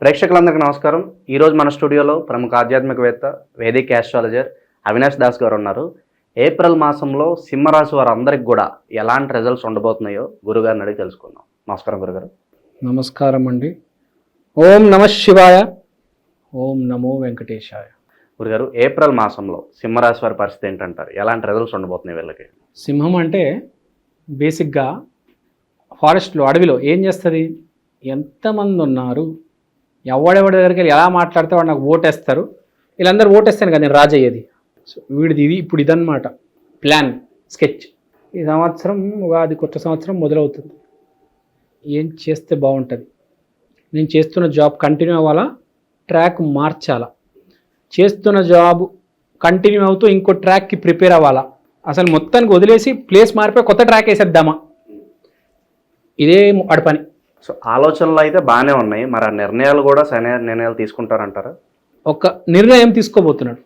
ప్రేక్షకులందరికీ నమస్కారం. ఈరోజు మన స్టూడియోలో ప్రముఖ ఆధ్యాత్మికవేత్త, వేదిక్ ఆస్ట్రాలజర్ అవినాష్ దాస్ గారు ఉన్నారు. ఏప్రిల్ మాసంలో సింహరాశి వారందరికి కూడా ఎలాంటి రిజల్ట్స్ ఉండబోతున్నాయో గురుగారిని అడిగి తెలుసుకుందాం. నమస్కారం గురుగారు. నమస్కారం అండి. ఓం నమ శివాయ, ఓం నమో వెంకటేశాయ. గురుగారు, ఏప్రిల్ మాసంలో సింహరాశి వారి పరిస్థితి ఏంటంటారు? ఎలాంటి రిజల్ట్స్ ఉండబోతున్నాయి వీళ్ళకి? సింహం అంటే బేసిక్గా ఫారెస్ట్లో, అడవిలో ఏం చేస్తుంది? ఎంతమంది ఉన్నారు, ఎవడెవడి దగ్గరికి వెళ్ళి ఎలా మాట్లాడితే వాడు నాకు ఓటేస్తారు, వీళ్ళందరూ ఓటేస్తాను కదా నేను రాజు అయ్యేది. సో వీడిది ఇది ఇప్పుడు ఇదన్నమాట ప్లాన్, స్కెచ్. ఈ సంవత్సరం ఉగాది కొత్త సంవత్సరం మొదలవుతుంది. ఏం చేస్తే బాగుంటుంది? నేను చేస్తున్న జాబ్ కంటిన్యూ అవ్వాలా, ట్రాక్ మార్చాలా? చేస్తున్న జాబ్ కంటిన్యూ అవుతూ ఇంకో ట్రాక్కి ప్రిపేర్ అవ్వాలా? అసలు మొత్తానికి వదిలేసి ప్లేస్ మారిపోయి కొత్త ట్రాక్ వేసేద్దామా? ఇదే వాడి పని. సో ఆలోచనలు అయితే బాగానే ఉన్నాయి, మరి ఆ నిర్ణయాలు కూడా సరైన నిర్ణయాలు తీసుకుంటారంటారా? ఒక నిర్ణయం తీసుకోబోతున్నాడు.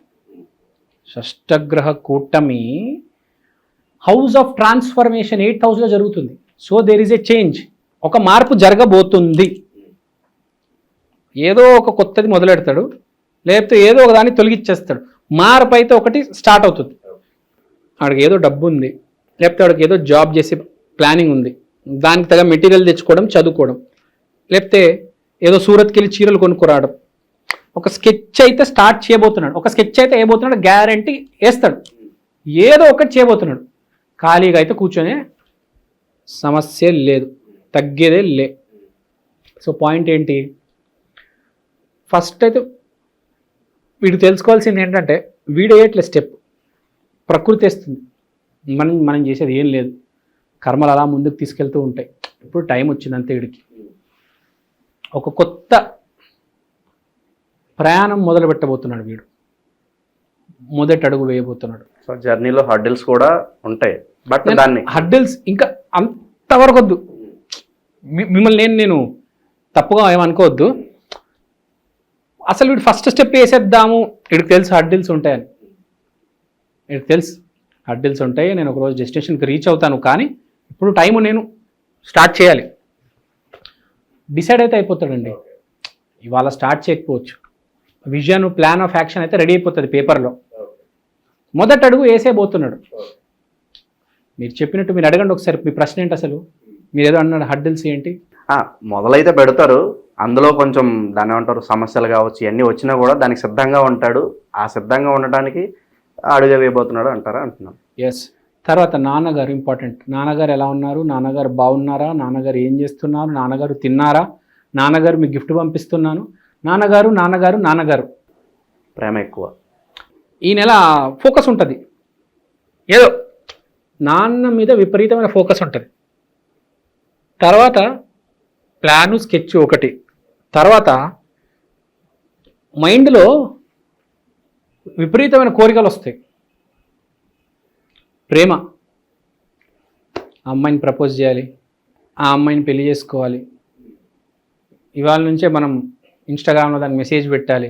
షష్టగ్రహ కూటమి హౌస్ ఆఫ్ ట్రాన్స్ఫర్మేషన్ 8th హౌస్లో జరుగుతుంది. So there is a change, ఒక మార్పు జరగబోతుంది. ఏదో ఒక కొత్తది మొదలెడతాడు, లేకపోతే ఏదో ఒక దాన్ని తొలగిచ్చేస్తాడు. మార్పు అయితే ఒకటి స్టార్ట్ అవుతుంది. వాడికి ఏదో డబ్బు ఉంది, లేకపోతే వాడికి ఏదో జాబ్ చేసే ప్లానింగ్ ఉంది, దానికి తగ్గ మెటీరియల్ తెచ్చుకోవడం, చదువుకోవడం, లేకపోతే ఏదో సూరత్కి వెళ్ళి చీరలు కొనుక్కురావడం. ఒక స్కెచ్ అయితే స్టార్ట్ చేయబోతున్నాడు, ఒక స్కెచ్ అయితే వేయబోతున్నాడు, గ్యారంటీ వేస్తాడు. ఏదో ఒకటి చేయబోతున్నాడు. ఖాళీగా అయితే కూర్చొనే సమస్య లేదు, తగ్గేదే లే. సో పాయింట్ ఏంటి? ఫస్ట్ అయితే వీడు తెలుసుకోవాల్సింది ఏంటంటే, వీడేయట్లే స్టెప్, ప్రకృతి వేస్తుంది. మనం చేసేది ఏం లేదు. కర్మలు అలా ముందుకు తీసుకెళ్తూ ఉంటాయి. ఇప్పుడు టైం వచ్చింది అంతే. వీడికి ఒక కొత్త ప్రయాణం మొదలు పెట్టబోతున్నాడు. వీడు మొదటి అడుగు వేయబోతున్నాడు. సో జర్నీలో హర్డిల్స్ కూడా ఉంటాయి, బట్ దాన్ని హర్డిల్స్ ఇంకా అంతవరకు వద్దు. మిమ్మల్ని నేను తప్పుగా ఏమనుకోవద్దు. అసలు వీడు ఫస్ట్ స్టెప్ వేసేద్దాము. వీడికి తెలుసు హర్డిల్స్ ఉంటాయని, వీడికి తెలుసు హర్డిల్స్ ఉంటాయి. నేను ఒకరోజు డెస్టినేషన్కి రీచ్ అవుతాను, కానీ ఇప్పుడు టైము నేను స్టార్ట్ చేయాలి. డిసైడ్ అయితే అయిపోతాడండి. ఇవాళ స్టార్ట్ చేయకపోవచ్చు, విజన్, ప్లాన్ ఆఫ్ యాక్షన్ అయితే రెడీ అయిపోతుంది పేపర్లో. మొదటి అడుగు వేసేబోతున్నాడు. మీరు చెప్పినట్టు మీరు అడగండి ఒకసారి, మీ ప్రశ్న ఏంటి అసలు? మీరు ఏదో అన్నాడు హర్డిల్స్ ఏంటి? మొదలైతే పెడతారు, అందులో కొంచెం దాన్ని ఏమంటారు, సమస్యలు కావచ్చు, ఇవన్నీ వచ్చినా కూడా దానికి సిద్ధంగా ఉంటాడు. ఆ సిద్ధంగా ఉండటానికి అడుగు వేయబోతున్నాడు అంటారా అంటున్నాను. ఎస్. తర్వాత నాన్నగారు ఇంపార్టెంట్. నాన్నగారు ఎలా ఉన్నారు, నాన్నగారు బాగున్నారా, నాన్నగారు ఏం చేస్తున్నారు, నాన్నగారు తిన్నారా, నాన్నగారు మీకు గిఫ్ట్ పంపిస్తున్నాను, నాన్నగారు నాన్నగారు నాన్నగారు. ప్రేమ ఎక్కువ. ఈ నెల ఫోకస్ ఉంటుంది, ఏదో నాన్న మీద విపరీతమైన ఫోకస్ ఉంటుంది. తర్వాత ప్లాను, స్కెచ్ ఒకటి. తర్వాత మైండ్లో విపరీతమైన కోరికలు వస్తాయి. ప్రేమ, ఆ అమ్మాయిని ప్రపోజ్ చేయాలి, ఆ అమ్మాయిని పెళ్లి చేసుకోవాలి, ఇవాళ నుంచే మనం ఇన్స్టాగ్రామ్లో దానికి మెసేజ్ పెట్టాలి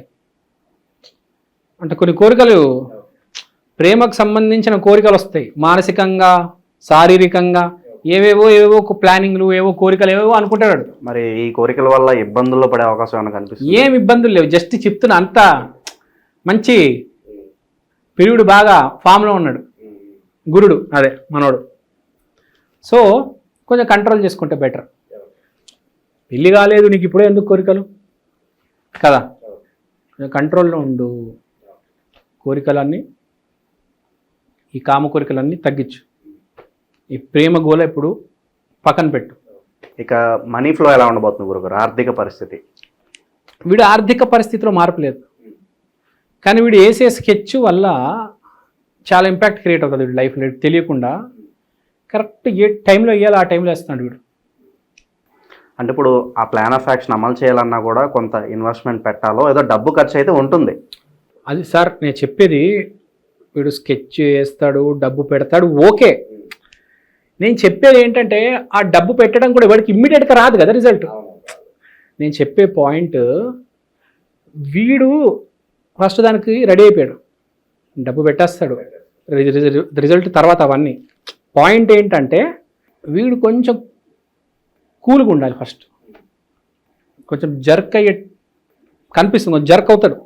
అంటే కొన్ని కోరికలు, ప్రేమకు సంబంధించిన కోరికలు వస్తాయి. మానసికంగా, శారీరకంగా ఏవేవో ప్లానింగ్లు, ఏవో కోరికలు ఏవేవో అనుకుంటాడు. మరి ఈ కోరికల వల్ల ఇబ్బందుల్లో పడే అవకాశం ఏమైనా కనిపిస్తుంది? ఏం ఇబ్బందులు లేవు, జస్ట్ చెప్తున్నా. అంత మంచి పిరియుడు, బాగా ఫామ్లో ఉన్నాడు గురుడు, అదే మనోడు. సో కొంచెం కంట్రోల్ చేసుకుంటే బెటర్. పెళ్ళి కాలేదు నీకు, ఇప్పుడే ఎందుకు కోరికలు కదా? కొంచెం కంట్రోల్లో ఉండు. కోరికలన్నీ, ఈ కామ కోరికలన్నీ తగ్గించు. ఈ ప్రేమ గోల ఇప్పుడు పక్కన పెట్టు. ఇక మనీ ఫ్లో ఎలా ఉండబోతుంది గురుగారు? ఆర్థిక పరిస్థితి, వీడు ఆర్థిక పరిస్థితిలో మార్పు లేదు, కానీ వీడు వేసే స్కెచ్ వల్ల చాలా ఇంపాక్ట్ క్రియేట్ అవుతుంది వీడు లైఫ్లో. తెలియకుండా కరెక్ట్ ఏ టైంలో వేయాలి ఆ టైంలో వేస్తున్నాడు వీడు. అంటే ఇప్పుడు ఆ ప్లాన్ ఆఫ్ యాక్షన్ అమలు చేయాలన్నా కూడా కొంత ఇన్వెస్ట్మెంట్ పెట్టాలో, ఏదో డబ్బు ఖర్చు అయితే ఉంటుంది. అది సార్ నేను చెప్పేది. వీడు స్కెచ్ వేస్తాడు, డబ్బు పెడతాడు, ఓకే. నేను చెప్పేది ఏంటంటే, ఆ డబ్బు పెట్టడం కూడా వాడికి ఇమ్మీడియట్గా రాదు కదా రిజల్ట్. నేను చెప్పే పాయింట్, వీడు ఫస్ట్ దానికి రెడీ అయిపోయాడు, డబ్బు పెట్టేస్తాడు, రిజల్ట్ తర్వాత అవన్నీ. పాయింట్ ఏంటంటే, వీడు కొంచెం కూల్గా ఉండాలి. ఫస్ట్ కొంచెం జర్క్ అయ్యే కనిపిస్తుంది, కొంచెం జర్క్ అవుతాడు.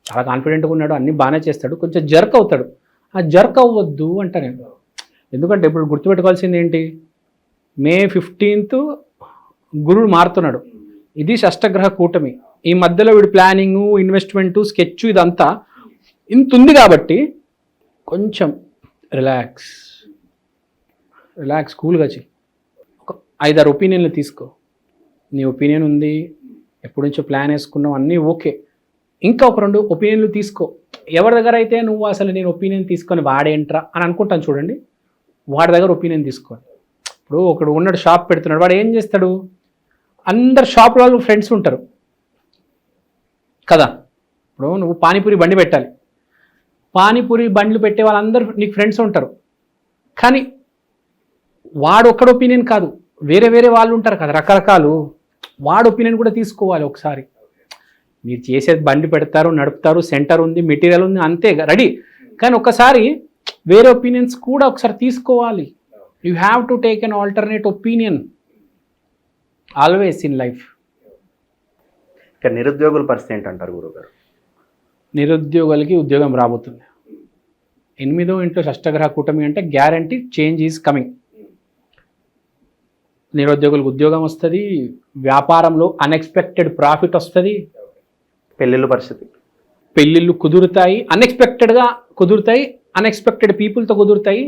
చాలా కాన్ఫిడెంట్గా ఉన్నాడు, అన్నీ బాగానే చేస్తాడు, కొంచెం జర్క్ అవుతాడు. ఆ జర్క్ అవ్వద్దు అంట నేను. ఎందుకంటే ఇప్పుడు గుర్తుపెట్టుకోవాల్సింది ఏంటి, మే 15th గురుడు మారుతున్నాడు. ఇది షష్టగ్రహ కూటమి. ఈ మధ్యలో వీడి ప్లానింగు, ఇన్వెస్ట్మెంటు, స్కెచ్ ఇదంతా ఇంత ఉంది కాబట్టి కొంచెం రిలాక్స్ కూల్గా చెయ్యి. ఒక 5-6 ఒపీనియన్లు తీసుకో. నీ ఒపీనియన్ ఉంది, ఎప్పటి నుంచో ప్లాన్ వేసుకున్నావు, అన్నీ ఓకే. ఇంకా ఒక 2 ఒపీనియన్లు తీసుకో. ఎవరి దగ్గర అయితే నువ్వు అసలు నేను ఒపీనియన్ తీసుకొని వాడేంట్రా అని అనుకుంటాను చూడండి, వాడి దగ్గర ఒపీనియన్ తీసుకోవాలి. ఇప్పుడు ఒకడు ఉన్నాడు, షాప్ పెడుతున్నాడు, వాడు ఏం చేస్తాడు, అందరు షాప్ వాళ్ళు ఫ్రెండ్స్ ఉంటారు కదా. ఇప్పుడు నువ్వు పానీపూరి బండి పెట్టాలి, పానీపూరి బండ్లు పెట్టే వాళ్ళందరూ నీకు ఫ్రెండ్స్ ఉంటారు. కానీ వాడు ఒక్కడ ఒపీనియన్ కాదు, వేరే వేరే వాళ్ళు ఉంటారు కదా రకరకాలు, వాడు ఒపీనియన్ కూడా తీసుకోవాలి ఒకసారి. మీరు చేసేది బండి పెడతారు, నడుపుతారు, సెంటర్ ఉంది, మెటీరియల్ ఉంది, అంతే రెడీ. కానీ ఒకసారి వేరే ఒపీనియన్స్ కూడా ఒకసారి తీసుకోవాలి. You have to take an alternate opinion always in life. ఇక నిరుద్యోగుల పరిస్థితి ఏంటంటారు గురుగారు? నిరుద్యోగులకి ఉద్యోగం రాబోతుంది. 8వ ఇంట్లో షష్టగ్రహ కూటమి అంటే గ్యారంటీ చేంజ్ ఈజ్ కమింగ్. నిరుద్యోగులకు ఉద్యోగం వస్తుంది, వ్యాపారంలో అన్ఎక్స్పెక్టెడ్ ప్రాఫిట్ వస్తుంది. పెళ్ళిళ్ళ పరిస్థితి, పెళ్ళిళ్ళు కుదురుతాయి, అన్ఎక్స్పెక్టెడ్గా కుదురుతాయి, అన్ఎక్స్పెక్టెడ్ పీపుల్తో కుదురుతాయి.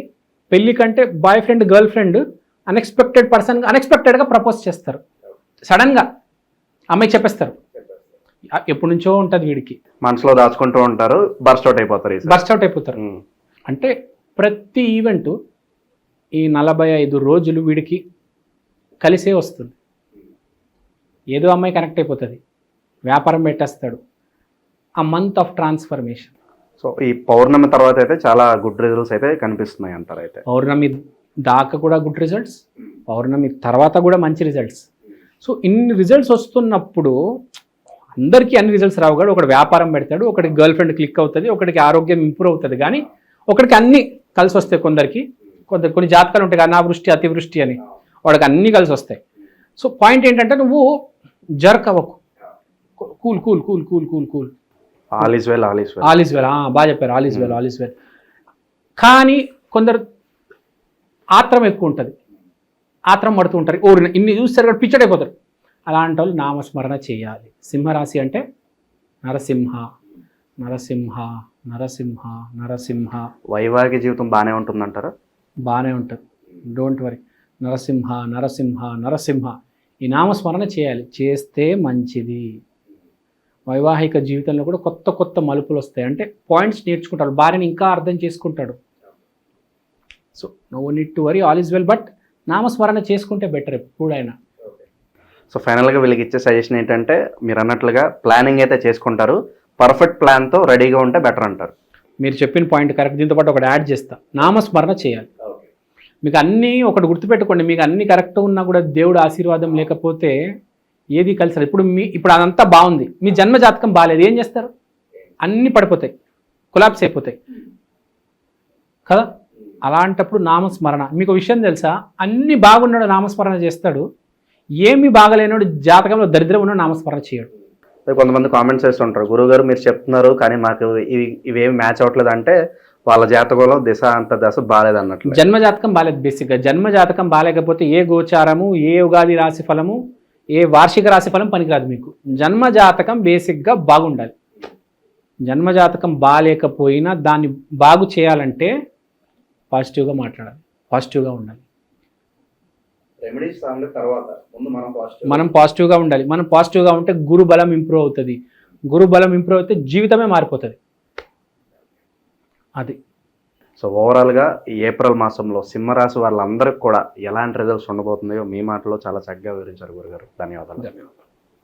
పెళ్ళి కంటే boy friend girl friend unexpected person అన్ఎక్స్పెక్టెడ్గా ప్రపోజ్ చేస్తారు, సడన్గా అమ్మాయి చెప్పేస్తారు. ఎప్పటి నుంచో ఉంటుంది వీడికి, మనసులో దాచుకుంటూ ఉంటారు, బర్స్ట్ అవుట్ అయిపోతారు. అంటే ప్రతి ఈవెంట్ ఈ 45 రోజులు వీడికి కలిసే వస్తుంది. ఏదో అమ్మాయి కనెక్ట్ అయిపోతుంది, వ్యాపారం పెట్టేస్తాడు. ఆ మంత్ ఆఫ్ ట్రాన్స్ఫర్మేషన్. సో ఈ పౌర్ణమి తర్వాత అయితే చాలా గుడ్ రిజల్ట్స్ అయితే కనిపిస్తున్నాయి అంటారు. అయితే పౌర్ణమి దాకా కూడా గుడ్ రిజల్ట్స్, పౌర్ణమి తర్వాత కూడా మంచి రిజల్ట్స్. సో ఇన్ని రిజల్ట్స్ వస్తున్నప్పుడు అందరికీ అన్ని రిజల్ట్స్ రావు కాదు. ఒకటి వ్యాపారం పెడతాడు, ఒకటికి గర్ల్ ఫ్రెండ్ క్లిక్ అవుతుంది, ఒకటికి ఆరోగ్యం ఇంప్రూవ్ అవుతుంది. కానీ ఒకటికి అన్నీ కలిసి వస్తాయి. కొందరికి కొన్ని జాతకాలు ఉంటాయి, అనావృష్టి అతివృష్టి అని, వాడికి అన్నీ కలిసి వస్తాయి. సో పాయింట్ ఏంటంటే నువ్వు జర్క్ అవ్వకు, cool cool cool cool cool cool all is well. బాగా చెప్పారు, ఆల్ ఈజ్ వెల్. కానీ కొందరు ఆత్రం ఎక్కువ ఉంటుంది, ఆత్రం పడుతూ ఉంటారు, ఇన్ని చూస్తారు కదా పిచ్చడైపోతారు. అలాంటి వాళ్ళు నామస్మరణ చేయాలి. సింహరాశి అంటే నరసింహ నరసింహ నరసింహ నరసింహ. వైవాహిక జీవితం బాగానే ఉంటుందంటారా? బాగానే ఉంటుంది, డోంట్ వరీ. నరసింహ నరసింహ నరసింహ ఈ నామస్మరణ చేయాలి, చేస్తే మంచిది. వైవాహిక జీవితంలో కూడా కొత్త కొత్త మలుపులు వస్తాయి. అంటే పాయింట్స్ నేర్చుకుంటాడు, భార్యని ఇంకా అర్థం చేసుకుంటాడు. So no need to worry, all is well. But నామస్మరణ చేసుకుంటే బెటర్ ఎప్పుడైనా. సో ఫైనల్గా వీళ్ళకి ఇచ్చే సజెషన్ ఏంటంటే, మీరు అన్నట్లుగా ప్లానింగ్ అయితే చేసుకుంటారు, పర్ఫెక్ట్ ప్లాన్తో రెడీగా ఉంటే బెటర్ అంటారు. మీరు చెప్పిన పాయింట్ కరెక్ట్. దీంతో పాటు ఒకటి యాడ్ చేస్తా, నామస్మరణ చేయాలి. మీకు అన్నీ ఒకటి గుర్తుపెట్టుకోండి, మీకు అన్నీ కరెక్ట్ ఉన్నా కూడా దేవుడు ఆశీర్వాదం లేకపోతే ఏది కలిసి ఇప్పుడు అదంతా బాగుంది, మీ జన్మ జాతకం బాగాలేదు, ఏం చేస్తారు? అన్నీ పడిపోతాయి, కొలాప్స్ అయిపోతాయి కదా. అలాంటప్పుడు నామస్మరణ. మీకు విషయం తెలుసా, అన్నీ బాగున్నాడు నామస్మరణ చేస్తాడు, ఏమీ బాగలేనాడు జాతకంలో దరిద్రం ఉన్నాడు నామస్మరణ చేయడు. కొంతమంది కామెంట్స్ చేస్తుంటారు, గురువుగారు మీరు చెప్తున్నారు కానీ మాకు ఇవేమి మ్యాచ్ అవ్వట్లేదు అంటే వాళ్ళ జాతకంలో దశ బాగాలేదు అన్నట్లు. జన్మ జాతకం బాగాలేదు. బేసిక్గా జన్మ జాతకం బాగాలేకపోతే ఏ గోచారము, ఏ ఉగాది రాశి ఫలము, ఏ వార్షిక రాశి ఫలం పనికిరాదు. మీకు జన్మ జాతకం బేసిక్గా బాగుండాలి. జన్మ జాతకం బాగాలేకపోయినా దాన్ని బాగు చేయాలంటే పాజిటివ్గా మాట్లాడాలి, పాజిటివ్గా ఉండాలి. మనం పాజిటివ్గా ఉండాలి. మనం పాజిటివ్గా ఉంటే గురు బలం ఇంప్రూవ్ అవుతుంది. గురు బలం ఇంప్రూవ్ అయితే జీవితమే మారిపోతుంది. అది. సో ఓవరాల్గా ఈ ఏప్రిల్ మాసంలో సింహరాశి వాళ్ళందరికీ కూడా ఎలాంటి రిజల్ట్స్ ఉండబోతున్నాయో మీ మాటలో చాలా చక్కగా వివరించారు గురుగారు. ధన్యవాదాలు.